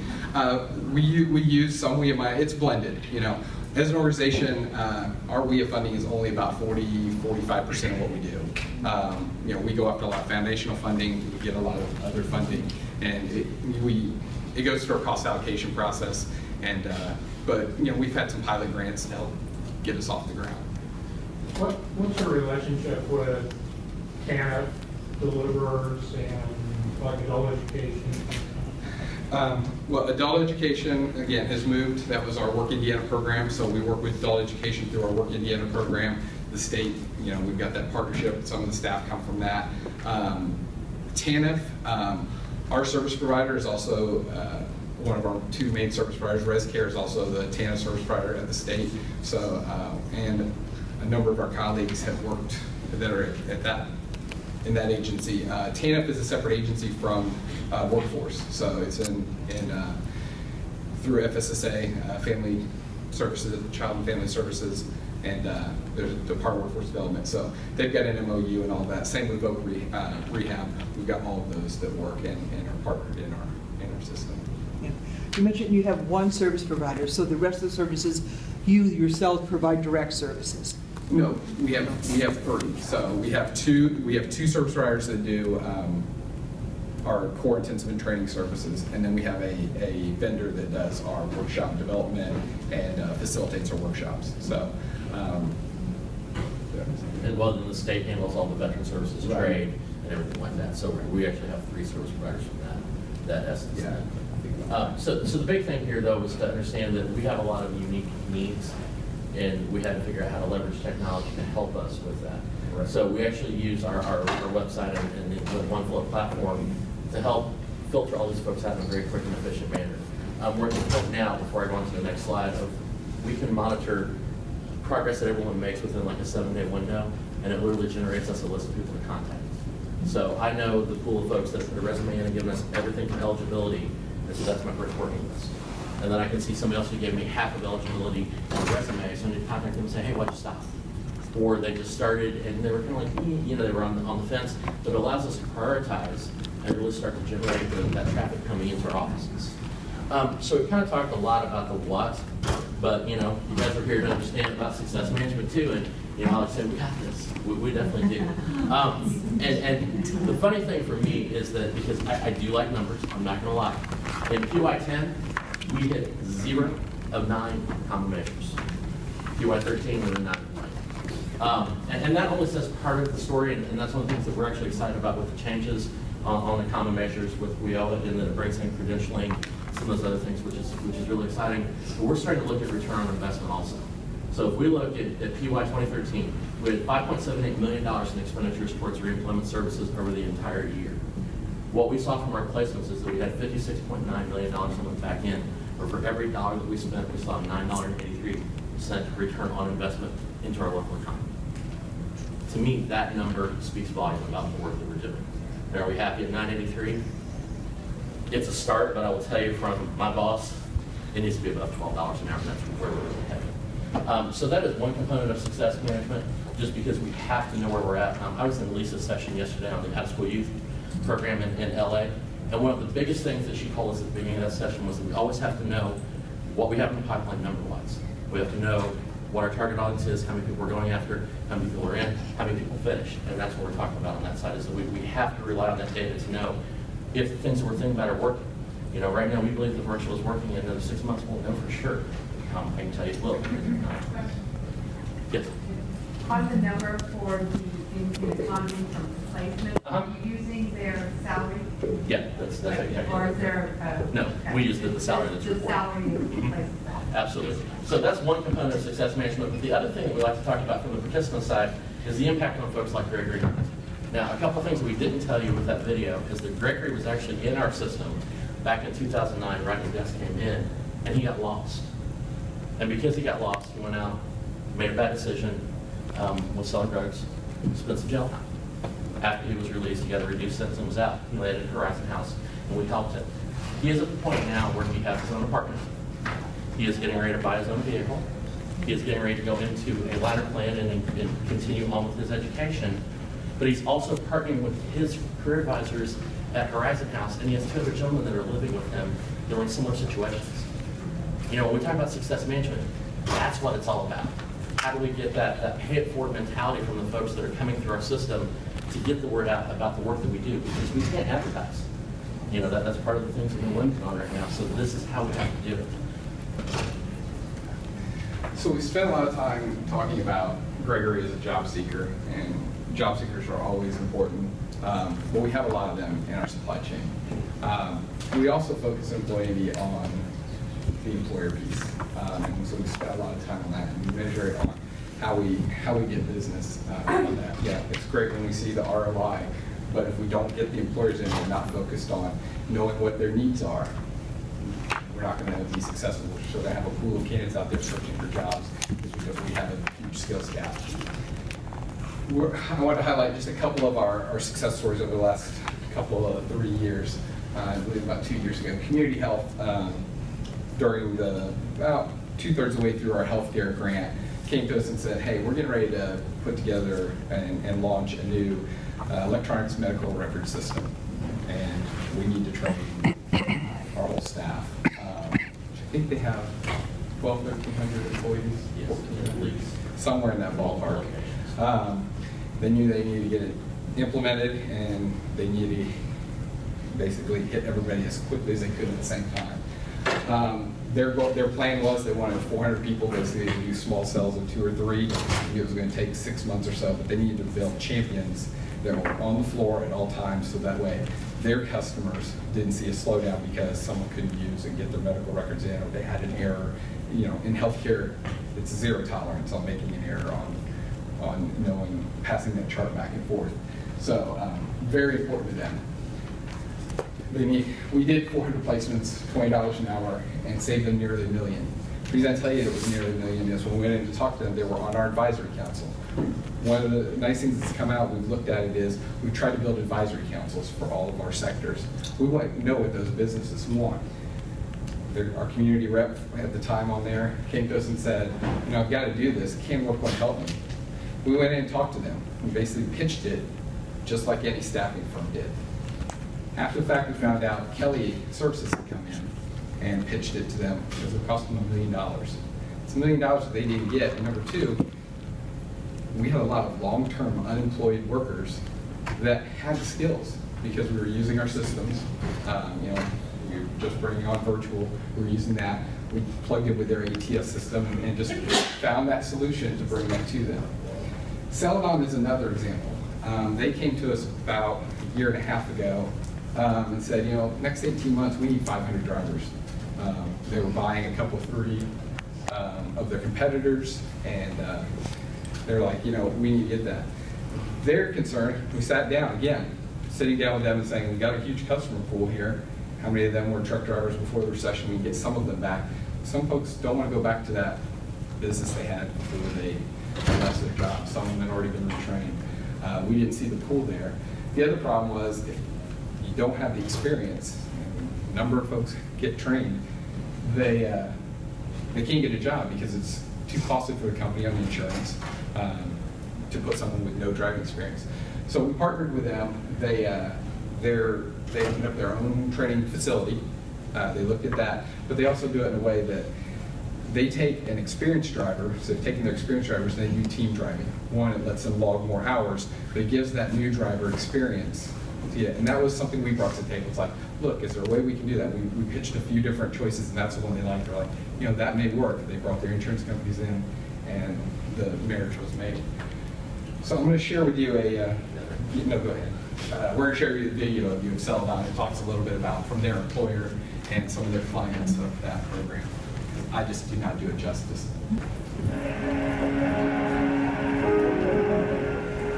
We use some WIA money, it's blended, you know. As an organization, our WIA funding is only about 45% of what we do. You know, we go after a lot of foundational funding, we get a lot of other funding, and it goes through our cost allocation process. And but you know, we've had some pilot grants to help get us off the ground. What's your relationship with TANF, deliverers, and like adult education? Well, adult education, again, has moved. That was our Work Indiana program, so we work with adult education through our Work Indiana program. The state, you know, we've got that partnership. Some of the staff come from that. TANF, our service provider is also one of our two main service providers. ResCare is also the TANF service provider at the state. So, and a number of our colleagues have worked that are at that in that agency. TANF is a separate agency from Workforce, so it's in through FSSA, Family Services, Child and Family Services, and there's a Department of Workforce Development. So they've got an MOU and all that. Same with Voc Rehab. We've got all of those that work and are partnered in our system. Yeah. You mentioned you have one service provider, so the rest of the services you yourselves provide direct services. No, we have 3. So we have two service providers that do our core intensive and training services, and then we have a vendor that does our workshop development and facilitates our workshops. So, and well, then the state handles all the veteran services, right, trade, and everything like that. So we actually have 3 service providers from that essence. Yeah. So the big thing here, though, is to understand that we have a lot of unique needs, and we had to figure out how to leverage technology to help us with that. Right. So we actually use our website and the OneFlow platform to help filter all these folks out in a very quick and efficient manner. We're at the point now, before I go on to the next slide, of we can monitor progress that everyone makes within like a 7-day window, and it literally generates us a list of people to contact. So I know the pool of folks that put a resume in and given us everything from eligibility, and so that's my first working list. And then I can see somebody else who gave me half of eligibility on a resume, so I need to contact them and say, hey, why'd you stop? Or they just started and they were kind of like, you know, they were on the fence. But it allows us to prioritize and really start to generate that traffic coming into our offices. So we kind of talked a lot about the what, but you know, you guys are here to understand about success management too, and you know, Alex said, we got this. We definitely do. And the funny thing for me is that, because I do like numbers, I'm not gonna lie. In PY10, we hit 0 of 9 common measures. PY13, we were 9 of 9. And that only says part of the story, and that's one of the things that we're actually excited about with the changes on the common measures with WIA, and then it brings in credentialing, some of those other things, which is really exciting. But we're starting to look at return on investment also. So if we look at PY 2013, we had $5.78 million in expenditures towards reemployment services over the entire year. What we saw from our placements is that we had $56.9 million on the back end, but for every dollar that we spent, we saw $9.83 return on investment into our local economy. To me, that number speaks volume about the work that we're doing. And are we happy at 983? It's a start, but I will tell you from my boss, it needs to be above $12 an hour, and that's where we're really headed. So that is one component of success management, just because we have to know where we're at. I was in Lisa's session yesterday on the out-of-school youth program in LA, and one of the biggest things that she told us at the beginning of that session was that we always have to know what we have in the pipeline number-wise. We have to know what our target audience is, how many people we're going after, how many people are in, how many people finish, and that's what we're talking about on that side, is that we have to rely on that data to know if the things that we're thinking about are working. You know, right now we believe the virtual is working, and in another 6 months we'll know for sure. I can tell you it will. Yes? On the number for the economy from placement, are you using their salary? Yeah, that's exactly. Or is there no, we use the salary that's reported. The salary replaces that. Absolutely. So that's one component of success management. But the other thing that we like to talk about from the participant side is the impact on folks like Gregory. Now, a couple of things we didn't tell you with that video is that Gregory was actually in our system back in 2009, right when Gus came in, and he got lost. And because he got lost, he went out, made a bad decision, was selling drugs, spent some jail time. After he was released, he got a reduced sentence and was out. He landed at Horizon House, and we helped him. He is at the point now where he has his own apartment. He is getting ready to buy his own vehicle. He is getting ready to go into a ladder plan and continue on with his education. But he's also partnering with his career advisors at Horizon House, and he has 2 other gentlemen that are living with him that are in similar situations. You know, when we talk about success management, that's what it's all about. How do we get that pay it forward mentality from the folks that are coming through our system to get the word out about the work that we do? Because we can't advertise. You know, that's part of the things that we're limited on right now. So this is how we have to do it. So we spent a lot of time talking about Gregory as a job seeker, and job seekers are always important, but we have a lot of them in our supply chain. We also focus employee on the employer piece, and so we spend a lot of time on that, and we measure it on how we get business on that. Yeah, it's great when we see the ROI, but if we don't get the employers in, we're not focused on knowing what their needs are, we're not going to be successful. So they have a pool of candidates out there searching for jobs because we have a huge skills gap. I want to highlight just a couple of our success stories over the last couple of 3 years. I believe about 2 years ago. Community Health, during about 2/3 of the way through our healthcare grant, came to us and said, hey, we're getting ready to put together and launch a new electronics medical record system. And we need to train our whole staff. I think they have 1,200, 1,300 employees, Yes, somewhere in that ballpark. They knew they needed to get it implemented, and they needed to basically hit everybody as quickly as they could at the same time. Their plan was they wanted 400 people basically to do small cells of 2 or 3. It was going to take 6 months or so, but they needed to build champions that were on the floor at all times, so that way their customers didn't see a slowdown because someone couldn't use and get their medical records in, or they had an error. You know, in healthcare, it's 0 tolerance on making an error on passing that chart back and forth. So very important to them. We did 400 placements, $20 an hour, and saved them nearly $1 million. The reason I tell you it was nearly $1 million is when we went in to talk to them, they were on our advisory council. One of the nice things that's come out, we've looked at it, is we've tried to build advisory councils for all of our sectors. We want to know what those businesses want. Our community rep at the time on there came to us and said, you know, I've got to do this. Can WorkOne help me? We went in and talked to them. We basically pitched it just like any staffing firm did. After the fact, we found out Kelly Services had come in and pitched it to them because it cost them $1 million. It's $1 million that they didn't get. And number 2, we had a lot of long-term unemployed workers that had the skills because we were using our systems. You know, we were just bringing on virtual. We were using that. We plugged it with their ATS system and just found that solution to bring that to them. Celadon is another example. They came to us about a year and a half ago and said, you know, next 18 months we need 500 drivers. They were buying a couple, 3 of their competitors, and they're like, you know, we need to get that. They're concerned. We sat down again, sitting down with them and saying, we got a huge customer pool here. How many of them were truck drivers before the recession? We can get some of them back. Some folks don't want to go back to that business they had before they lost their job. Some of them had already been retrained. We didn't see the pool there. The other problem was if you don't have the experience, a number of folks get trained, they can't get a job because it's too costly for the company on the insurance to put someone with no driving experience. So we partnered with them. They opened up their own training facility. They looked at that, but they also do it in a way that they take an experienced driver, so they're taking their experienced drivers and they do team driving. One, it lets them log more hours, but it gives that new driver experience. Yeah, and that was something we brought to the table. It's like, look, is there a way we can do that? We pitched a few different choices, and that's the one they liked. They're like, you know, that may work. They brought their insurance companies in, and the marriage was made. So I'm going to share with you no, go ahead. We're going to share you a video of Excel it talks a little bit about from their employer and some of their clients of that program. I just do not do it justice.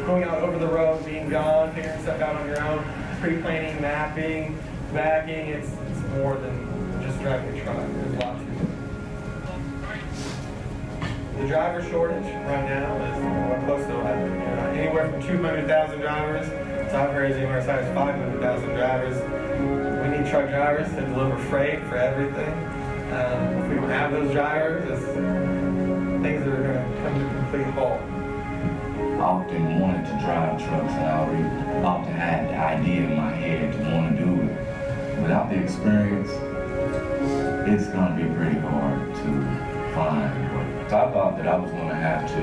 Going out over the road, being gone, figuring stuff out on your own, pre-planning, mapping, backing, it's more than just driving a truck. There's lots to it. The driver shortage right now is close to anywhere from 200,000 drivers. So I've heard anywhere as high as 500,000 drivers. We need truck drivers to deliver freight for everything. If we don't have those drivers, things are going to come to a complete halt. I often wanted to drive trucks, and I already often had the idea in my head to want to do it. Without the experience, it's going to be pretty hard to find work. So I thought that I was going to have to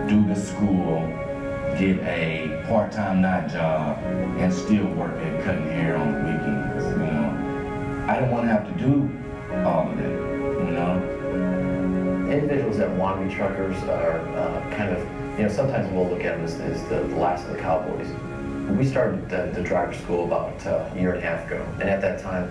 do the school, get a part-time night job, and still work at cutting hair on the weekends, you know. I didn't want to have to do all of that, you know. Individuals that want to be truckers are kind of, you know, sometimes we'll look at them as the last of the cowboys. We started the driver school about a year and a half ago, and at that time,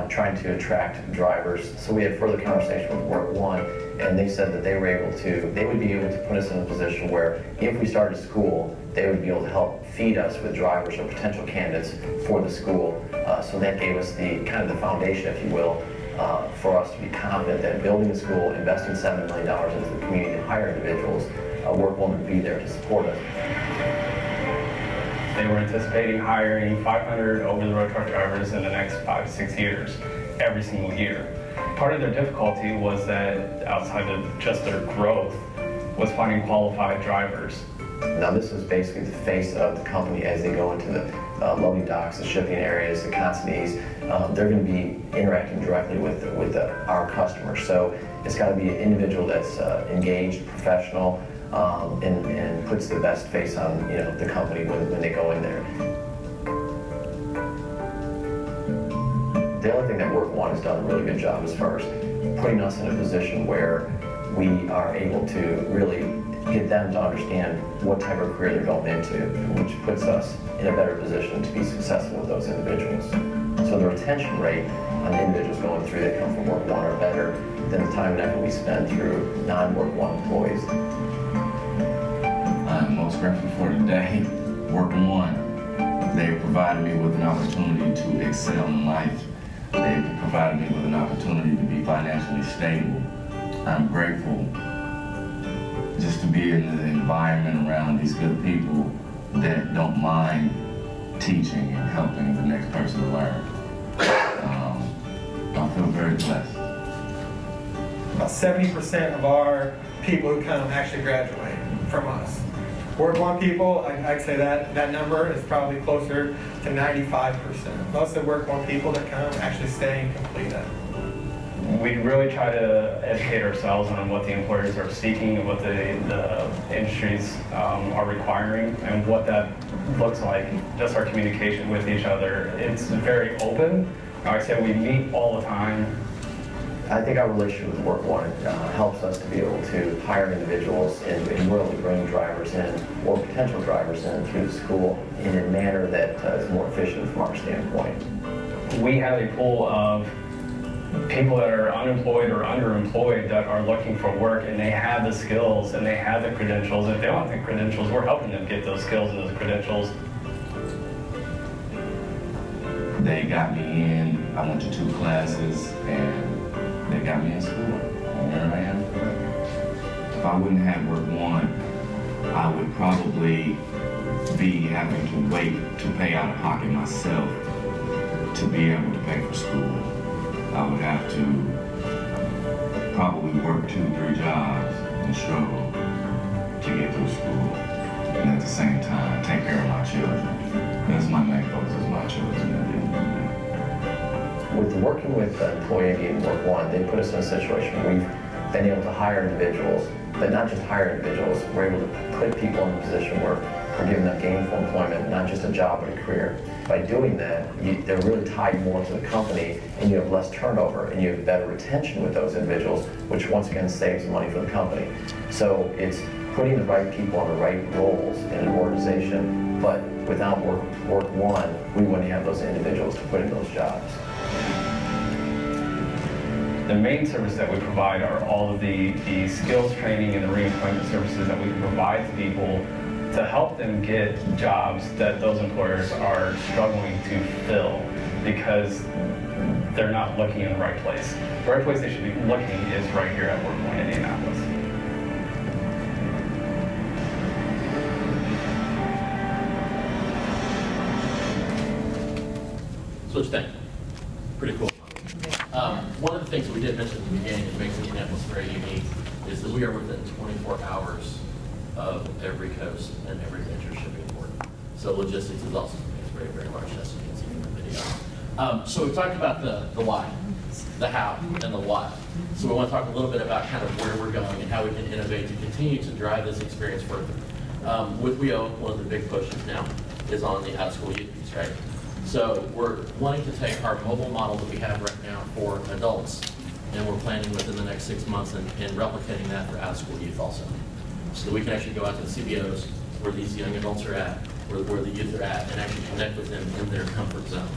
trying to attract drivers. So we had further conversation with Work One, and they said that they would be able to put us in a position where if we started school, they would be able to help feed us with drivers or potential candidates for the school. So that gave us the kind of the foundation, if you will, for us to be confident that building the school, investing $7 million into the community to hire individuals, Work One would be there to support us. They were anticipating hiring 500 over-the-road truck drivers in the next 5 to 6 years, every single year. Part of their difficulty was that outside of just their growth was finding qualified drivers. Now this is basically the face of the company as they go into the loading docks, the shipping areas, the consignees. They're going to be interacting directly with our customers. So it's got to be an individual that's engaged, professional, and puts the best face on the company when they go in there. The other thing that Work One has done a really good job as far as putting us in a position where we are able to really get them to understand what type of career they're going into, which puts us in a better position to be successful with those individuals. So the retention rate on the individuals going through that come from Work One are better than the time and effort we spend through non-Work One employees. I'm most grateful for today. Work One, they provided me with an opportunity to excel in life. They provided me with an opportunity to be financially stable. I'm grateful just to be in the environment around these good people that don't mind teaching and helping the next person to learn. I feel very blessed. About 70% of our people who come actually graduate from us. Work One people, I'd say that number is probably closer to 95%. Most of the Work One people that come actually stay and complete it. We really try to educate ourselves on what the employers are seeking and what the industries are requiring and what that looks like, just our communication with each other. It's very open. Like I said, we meet all the time. I think our relationship with Work One helps us to be able to hire individuals and really bring drivers in or potential drivers in through the school in a manner that is more efficient from our standpoint. We have a pool of people that are unemployed or underemployed that are looking for work, and they have the skills and they have the credentials. If they don't have the credentials, we're helping them get those skills and those credentials. They got me in, I went to 2 classes, and they got me in school. And here I am today. If I wouldn't have Work One, I would probably be having to wait to pay out of pocket myself to be able to pay for school. I would have to probably work 2, 3 jobs and struggle to get through school. And at the same time, take care of my children. That's my main focus, is my children. With working with Employee and Work One, they put us in a situation where we've been able to hire individuals, but not just hire individuals. We're able to put people in a position where we're giving them gainful employment, not just a job but a career. By doing that, they're really tied more to the company, and you have less turnover, and you have better retention with those individuals, which once again saves money for the company. So it's putting the right people on the right roles in an organization, but without Work One, we wouldn't have those individuals to put in those jobs. The main service that we provide are all of the skills training and the reemployment services that we can provide to people to help them get jobs that those employers are struggling to fill because they're not looking in the right place. The right place they should be looking is right here at WorkOneIndy Indianapolis. So what you think? Pretty cool. One of the things that we did mention at the beginning that makes Indianapolis very unique is that we are within 24 hours of every coast and every major shipping port. So logistics is also very, very large, as you can see in the video. So we talked about the why, the how, and the what. So we want to talk a little bit about kind of where we're going and how we can innovate to continue to drive this experience further. With WEO, one of the big pushes now is on the out-of-school youth piece, right? So we're wanting to take our mobile model that we have right now for adults, and we're planning within the next 6 months and replicating that for out-of-school youth also. So that we can actually go out to the CBOs where these young adults are at, where the youth are at, and actually connect with them in their comfort zone.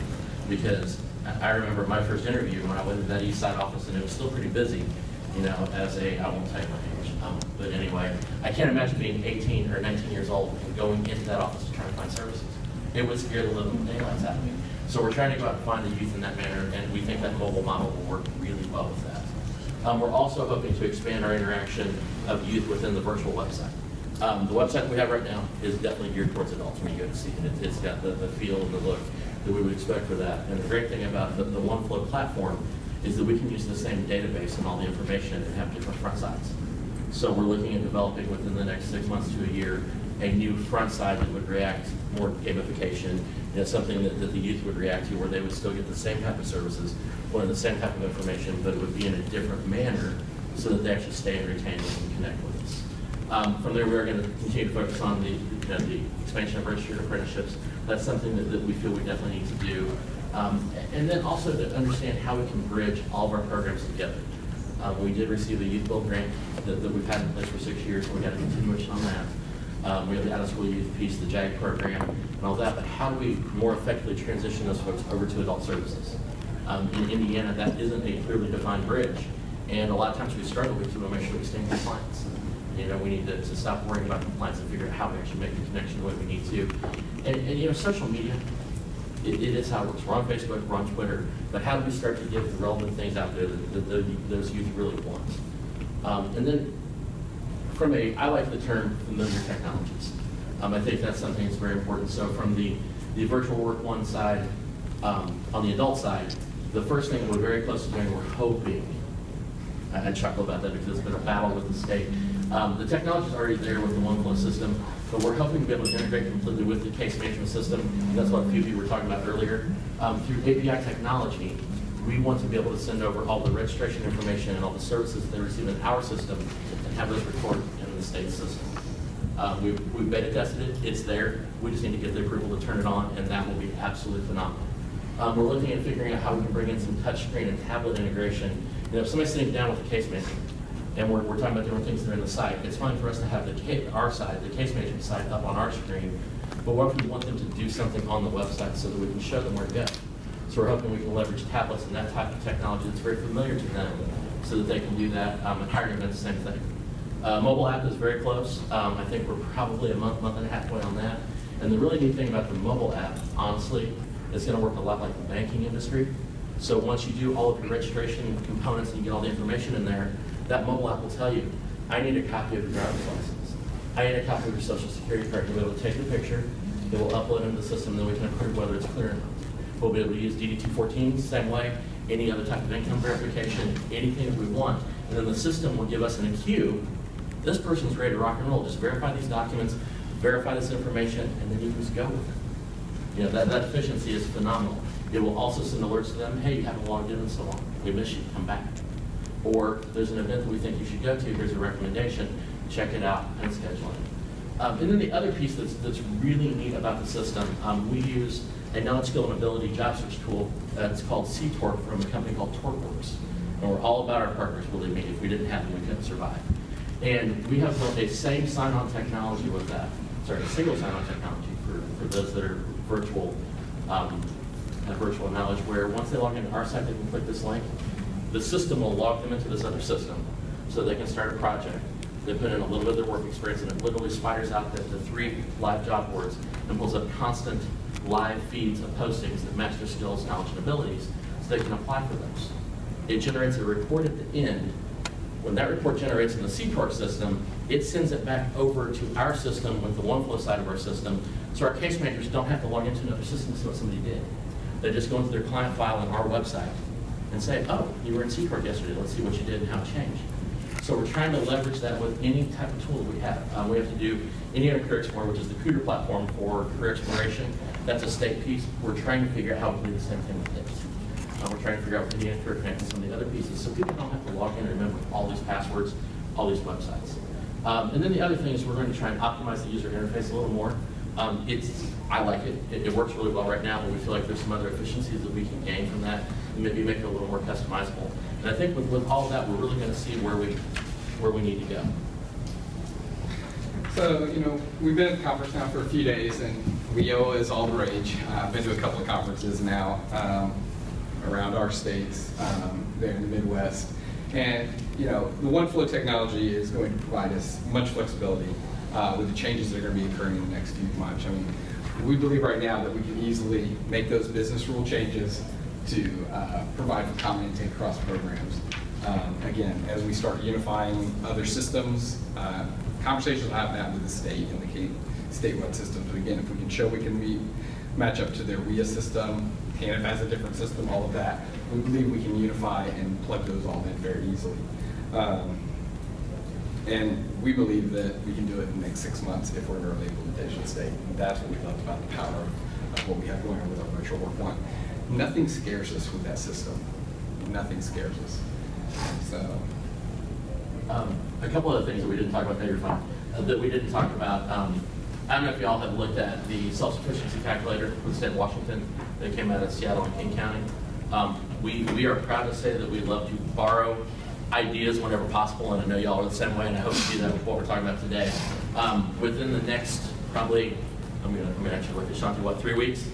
Because I remember my first interview when I went to that East Side office, and it was still pretty busy, you know, I won't take my age. But anyway, I can't imagine being 18 or 19 years old and going into that office to try to find services. It would scare the living daylights out of me. So we're trying to go out and find the youth in that manner, and we think that mobile model will work really well with that. We're also hoping to expand our interaction of youth within the virtual website. The website that we have right now is definitely geared towards adults when you go to see it. It's got the feel and the look that we would expect for that. And the great thing about the OneFlow platform is that we can use the same database and all the information and have different front sides. So we're looking at developing within the next 6 months to a year a new front side that would react more gamification, you know, something that the youth would react to, where they would still get the same type of services or the same type of information, but it would be in a different manner so that they actually stay and retain and connect with us. From there, we are going to continue to focus on the expansion of registered apprenticeships. That's something that we feel we definitely need to do. And then also to understand how we can bridge all of our programs together. We did receive a youth build grant that we've had in place for 6 years, so we got a continuation on that. We have the out-of-school youth piece, the JAG program, and all that, but how do we more effectively transition those folks over to adult services? In Indiana, that isn't a clearly defined bridge, and a lot of times we struggle with to make sure we stay in compliance. You know, we need to stop worrying about compliance and figure out how we actually make the connection the way we need to. And you know, social media, it is how it works. We're on Facebook, we're on Twitter, but how do we start to get the relevant things out there that those youth really want? And then, I like the term familiar technologies. I think that's something that's very important. So from the virtual Work One side, on the adult side, the first thing we're very close to doing, we're hoping, I chuckle about that because it's been a battle with the state. The technology is already there with the OneFlow system, but we're hoping to be able to integrate completely with the case management system. That's what a few people were talking about earlier. Through API technology, we want to be able to send over all the registration information and all the services that they receive in our system and have those recorded in the state system. We've beta tested it, it's there. We just need to get the approval to turn it on, and that will be absolutely phenomenal. We're looking at figuring out how we can bring in some touchscreen and tablet integration. You know, if somebody's sitting down with a case manager, and we're talking about different things that are in the site, it's fine for us to have our side, the case management side, up on our screen, but what if we want them to do something on the website so that we can show them where to go? So we're hoping we can leverage tablets and that type of technology that's very familiar to them so that they can do that. And hiring events, same thing. Mobile app is very close. I think we're probably a month and a half away on that. And the really neat thing about the mobile app, honestly, It's going to work a lot like the banking industry. So once you do all of your registration components and you get all the information in there, that mobile app will tell you, I need a copy of your driver's license. I need a copy of your social security card. You'll be able to take the picture, it will upload into the system, then we can approve whether it's clear or not. We'll be able to use DD-214 same way, any other type of income verification, anything that we want. And then the system will give us in a queue, this person's ready to rock and roll. Just verify these documents, verify this information, and then you can just go with it. You know, that efficiency is phenomenal. It will also send alerts to them, hey, you haven't logged in so long. We miss you, come back. Or there's an event that we think you should go to, here's a recommendation, check it out and schedule it. And then the other piece that's really neat about the system, we use a knowledge, skill, and ability job search tool that's called CTORC from a company called TorqueWorks. And we're all about our partners, believe me. If we didn't have them, we couldn't survive. And we have built a same sign-on technology with that. Sorry, a single sign-on technology for those that are virtual, have virtual knowledge, where once they log into our site, they can click this link. The system will log them into this other system so they can start a project. They put in a little bit of their work experience, and it literally spiders out the 3 live job boards and pulls up constant live feeds of postings that match their skills, knowledge, and abilities so they can apply for those. It generates a report at the end. When that report generates in the CTORC system, it sends it back over to our system with the OneFlow side of our system, so our case managers don't have to log into another system to see what somebody did. They just go into their client file on our website and say, oh, you were in CTORC yesterday, let's see what you did and how it changed. So we're trying to leverage that with any type of tool that we have. We have to do Indiana Career Explorer, which is the CUDA platform for career exploration. That's a state piece. We're trying to figure out how we can do the same thing with HIPS. We're trying to figure out with Indiana Career Connect and some of the other pieces, so people don't have to log in and remember all these passwords, all these websites. And then the other thing is we're going to try and optimize the user interface a little more. I like it. It works really well right now, but we feel like there's some other efficiencies that we can gain from that and maybe make it a little more customizable. And I think with all of that, we're really going to see where we need to go. So, you know, we've been at the conference now for a few days, and WIO is all the rage. I've been to a couple of conferences now around our states, there in the Midwest. And, you know, the OneFlow technology is going to provide us much flexibility with the changes that are going to be occurring in the next few months. I mean, we believe right now that we can easily make those business rule changes to provide for common intake across programs. Again, as we start unifying other systems, conversations will happen out with the state and the statewide systems. But again, if we can show we can match up to their WIA system, TANF has a different system, all of that, we believe we can unify and plug those all in very easily. And we believe that we can do it in the next 6 months if we're in early implementation state. And that's what we love about the power of what we have going on with our virtual work one. Nothing scares us with that system. Nothing scares us. So, a couple of things that we didn't talk about, that we didn't talk about. I don't know if you all have looked at the self-sufficiency calculator for the state of Washington that came out of Seattle and King County. We are proud to say that we love to borrow ideas whenever possible, and I know y'all are the same way, and I hope to do that with what we're talking about today. Within the next, probably, I'm gonna actually look at Shanti, what, 3 weeks?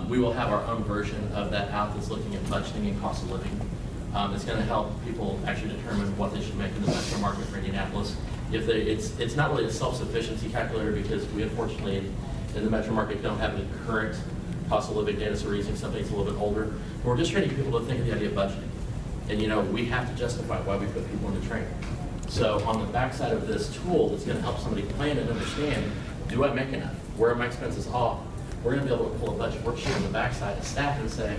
We will have our own version of that out that's looking at budgeting and cost of living. It's going to help people actually determine what they should make in the metro market for Indianapolis. It's not really a self-sufficiency calculator because we unfortunately in the metro market don't have the current cost of living data, so we're using something that's a little bit older. But we're just trying to get people to think of the idea of budgeting. And you know, we have to justify why we put people into training. So on the backside of this tool that's going to help somebody plan and understand, do I make enough? Where are my expenses off? We're going to be able to pull a budget worksheet on the backside of staff and say,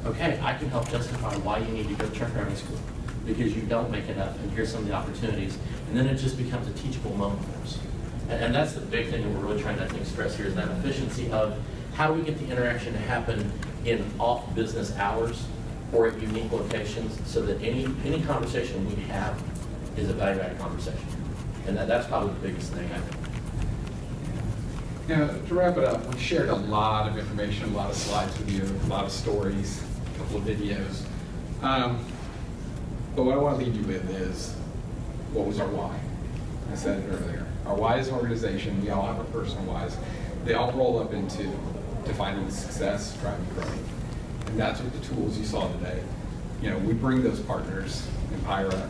okay, I can help justify why you need to go to truck driving school because you don't make enough, and here's some of the opportunities. And then it just becomes a teachable moment for us. And that's the big thing that we're really trying to, I think, stress here is that efficiency of how do we get the interaction to happen in off-business hours or at unique locations so that any conversation we have is a value-added conversation. And that's probably the biggest thing, I think. Now, to wrap it up, we shared a lot of information, a lot of slides with you, a lot of stories, a couple of videos. But what I want to leave you with is, what was our why? I said it earlier. Our why is an organization. We all have our personal whys. They all roll up into defining success, driving growth. And that's what the tools you saw today. You know, we bring those partners, Empyra,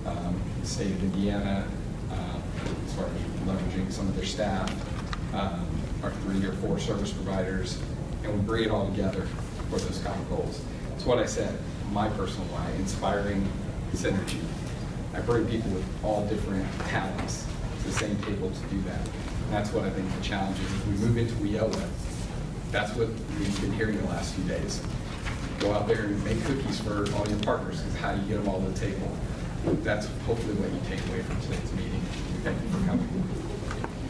the state of Indiana, as far as leveraging some of their staff, our 3 or 4 service providers, and we bring it all together for those common goals. It's what I said, my personal why, inspiring synergy. I bring people with all different talents to the same table to do that. And that's what I think the challenge is. As we move into WIOA, that's what we've been hearing the last few days. Go out there and make cookies for all your partners, because how do you get them all to the table? That's hopefully what you take away from today's meeting. Thank you for coming.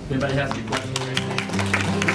If anybody has any questions or anything?